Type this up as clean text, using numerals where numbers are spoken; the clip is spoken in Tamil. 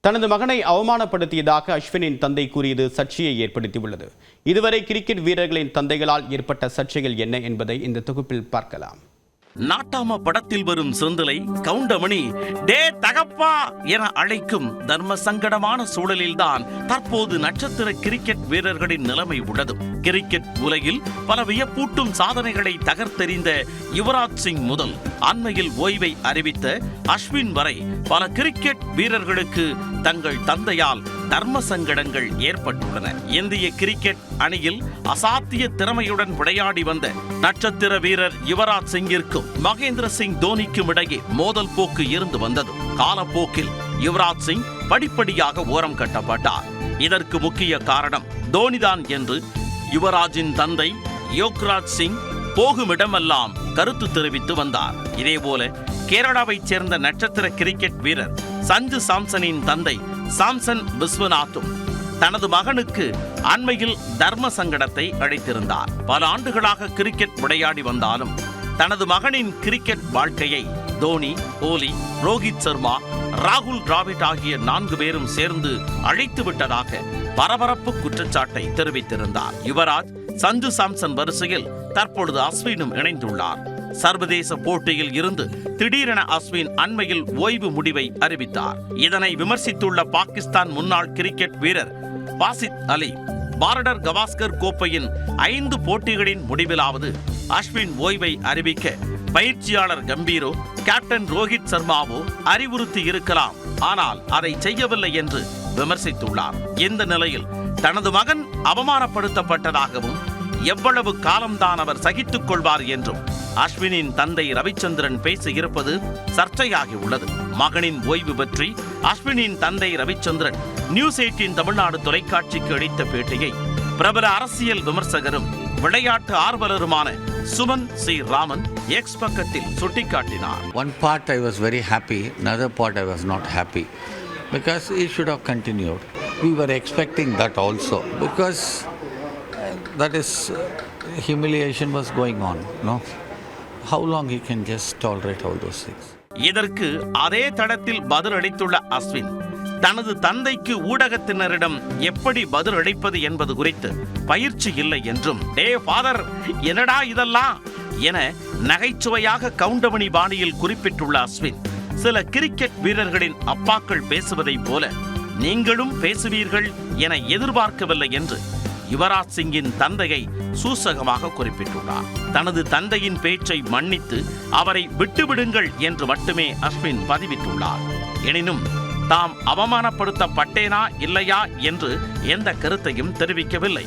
தனது மகனை அவமானப்படுத்தியதாக அஸ்வினின் தந்தை கூறியது சர்ச்சையை ஏற்படுத்தியுள்ளது. இதுவரை கிரிக்கெட் வீரர்களின் தந்தைகளால் ஏற்பட்ட சர்ச்சைகள் என்ன என்பதை இந்த தொகுப்பில் பார்க்கலாம். நாட்டாம படத்தில் வரும் செந்திலை கவுண்டமணி டே தகப்பா என அழைக்கும் தர்ம சங்கடமான சூழலில்தான் தற்போது நட்சத்திர கிரிக்கெட் வீரர்களின் நிலைமை உள்ளது. கிரிக்கெட் உலகில் பல வியப்பூட்டும் சாதனைகளை தகர்த்தெறிந்த யுவராஜ் சிங் முதல் அண்மையில் ஓய்வை அறிவித்த அஸ்வின் வரை பல கிரிக்கெட் வீரர்களுக்கு தங்கள் தந்தையால் தர்ம சங்கடங்கள் ஏற்பட்டுள்ளன. இந்திய கிரிக்கெட் அணியில் அசாத்திய திறமையுடன் விளையாடி வந்த நட்சத்திர வீரர் யுவராஜ் சிங்கிற்கும் மகேந்திர சிங் தோனிக்கும் இடையே மோதல் போக்கு இருந்து வந்தது. காலப்போக்கில் யுவராஜ் சிங் படிப்படியாக ஓரம் கட்டப்பட்டார். இதற்கு முக்கிய காரணம் தோனிதான் என்று யுவராஜின் தந்தை யோக்ராஜ் சிங் போகுமிடமெல்லாம் கருத்து தெரிவித்து வந்தார். இதேபோல கேரளாவைச் சேர்ந்த நட்சத்திர கிரிக்கெட் வீரர் சஞ்சு சாம்சனின் தந்தை சாம்சன் விஸ்வநாத்தும் தனது மகனுக்கு அண்மையில் தர்ம சங்கடத்தை அளித்திருந்தார். பல ஆண்டுகளாக கிரிக்கெட் விளையாடி வந்தாலும் தனது மகனின் கிரிக்கெட் வாழ்க்கையை தோனி, கோலி, ரோஹித் சர்மா, ராகுல் டிராவிட் ஆகிய 4 பேரும் சேர்ந்து அழித்து விட்டதாக பரபரப்பு குற்றச்சாட்டை தெரிவித்திருந்தார். யுவராஜ் சஞ்சு சாம்சன் வரிசையில் தற்பொழுது அஸ்வினும் இணைந்துள்ளார். சர்வதேச போட்டியில் இருந்து திடீரென அஸ்வின் அண்மையில் ஓய்வு முடிவை அறிவித்தார். இதனை விமர்சித்துள்ள பாகிஸ்தான் முன்னாள் கிரிக்கெட் வீரர் வாசித் அலி, பார்டர் கவாஸ்கர் கோப்பையின் 5 போட்டிகளின் முடிவிலாவது அஸ்வின் ஓய்வை அறிவிக்க பயிற்சியாளர் கம்பீரோ, கேப்டன் ரோஹித் சர்மாவோ அறிவுறுத்தி இருக்கலாம், ஆனால் அதை செய்யவில்லை என்று விமர்சித்துள்ளார். இந்த நிலையில் தனது மகன் அவமானப்படுத்தப்பட்டதாகவும் எவ்வளவு காலம்தான் அவர் சகித்துக் கொள்வார் என்றும் அஸ்வினின் தந்தை ரவிச்சந்திரன் பேசியிருப்பது சர்ச்சையாகி உள்ளது. மகனின் ஓய்வு பற்றி அஸ்வினின் தந்தை ரவிச்சந்திரன் நியூஸ் 18 தமிழ்நாடு தொலைக்காட்சிக்கு அளித்த பேட்டியை பிரபல அரசியல் விமர்சகரும் விளையாட்டு ஆர்வலருமான சுமன் சி ராமன் எக்ஸ் பக்கத்தில் சுட்டிக்காட்டினார். One part I was very happy, another part I was not happy because he should have continued. We were expecting that also because that is humiliation was going on, no? How long he can just tolerate all those things? இதற்கு அதே தடத்தில் பதில் அளித்துள்ள அஸ்வின் தனது தந்தைக்கு ஊடகத்தினரிடம் எப்படி பதில் அளிப்பது என்பது குறித்து பயிற்சி இல்லை என்றும், டே ஃபாதர் என்னடா இதெல்லாம் என நகைச்சுவையாக கவுண்டமணி பாணியில் குறிப்பிட்டுள்ள அஸ்வின், சில கிரிக்கெட் வீரர்களின் அப்பாக்கள் பேசுவதைப் போல நீங்களும் பேசுவீர்கள் என எதிர்பார்க்கவில்லை என்று யுவராஜ் சிங்கின் தந்தையை சூசகமாக குறிப்பிட்டுள்ளார். தனது தந்தையின் பேச்சை மன்னித்து அவரை விட்டுவிடுங்கள் என்று மட்டுமே அஸ்வின் பதிவிட்டுள்ளார். எனினும் தாம் அவமானப்படுத்தப்பட்டேனா இல்லையா என்று எந்த கருத்தையும் தெரிவிக்கவில்லை.